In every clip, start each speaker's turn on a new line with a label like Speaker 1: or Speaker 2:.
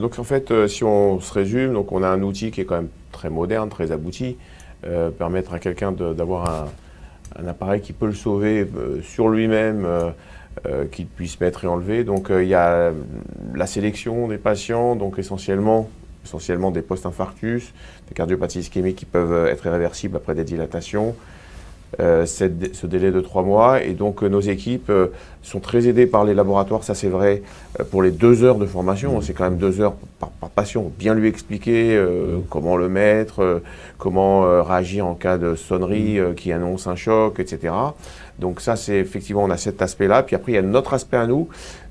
Speaker 1: Donc en fait, si on se résume, donc on a un outil qui est quand même très moderne, très abouti, permettre à quelqu'un d'avoir un appareil qui peut le sauver sur lui-même, qu'il puisse mettre et enlever. Donc il y a la sélection des patients, donc essentiellement des post-infarctus, des cardiopathies ischémiques qui peuvent être irréversibles après des dilatations. Ce délai de 3 mois. Et donc nos équipes sont très aidées par les laboratoires, ça c'est vrai, pour les 2 heures de formation. C'est quand même 2 heures par patient. Bien lui expliquer comment le mettre, comment réagir en cas de sonnerie qui annonce un choc, etc. Donc ça, c'est effectivement, on a cet aspect-là. Puis après, il y a notre aspect à nous.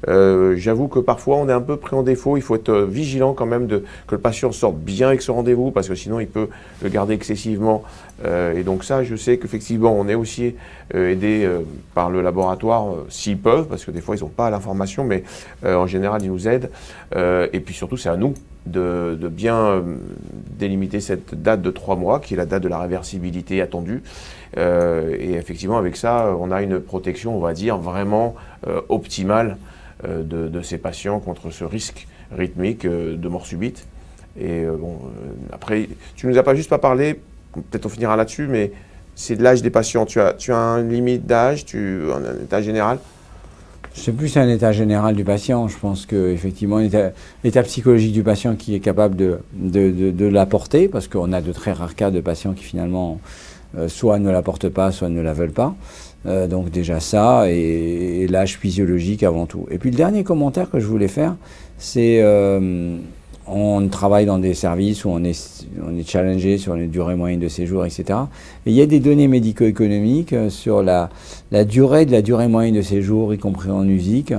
Speaker 1: J'avoue que parfois, on est un peu pris en défaut. Il faut être vigilant quand même que le patient sorte bien avec ce rendez-vous parce que sinon, il peut le garder excessivement. Et donc ça, je sais qu'effectivement, on est aussi aidé par le laboratoire s'ils peuvent, parce que des fois, ils n'ont pas l'information, mais en général, ils nous aident. Et puis surtout, c'est à nous de bien délimiter cette date de 3 mois, qui est la date de la réversibilité attendue. Et effectivement, avec ça, on a une protection, on va dire, vraiment optimale de ces patients contre ce risque rythmique de mort subite. Et après, tu ne nous as pas juste pas parlé, peut-être on finira là-dessus, mais c'est de l'âge des patients. Tu as une limite d'âge, un état général?
Speaker 2: C'est plus un état général du patient. Je pense qu'effectivement, l'état psychologique du patient qui est capable de l'apporter, parce qu'on a de très rares cas de patients qui finalement soit ne l'apportent pas, soit ne la veulent pas. Donc déjà ça, et l'âge physiologique avant tout. Et puis le dernier commentaire que je voulais faire, c'est on travaille dans des services où on est challengé sur les durées moyennes de séjour, etc. Et il y a des données médico-économiques sur la durée moyenne de séjour, y compris en USIC.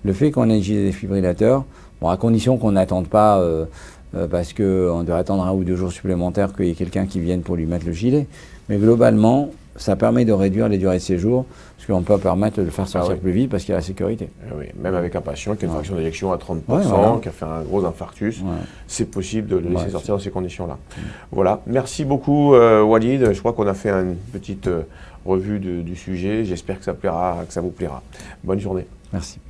Speaker 2: Le fait qu'on ait utilisé des défibrillateurs, bon, à condition qu'on n'attende pas, parce qu'on devrait attendre 1 ou 2 jours supplémentaires qu'il y ait quelqu'un qui vienne pour lui mettre le gilet. Mais globalement, ça permet de réduire les durées de séjour, parce qu'on peut permettre de le faire sortir plus vite parce qu'il y a la sécurité.
Speaker 1: Oui, même avec un patient qui a une fraction d'éjection à 30%, qui a fait un gros infarctus, c'est possible de le laisser sortir dans ces conditions-là. Voilà, merci beaucoup Walid, je crois qu'on a fait une petite revue du sujet, j'espère que ça vous plaira. Bonne journée.
Speaker 2: Merci.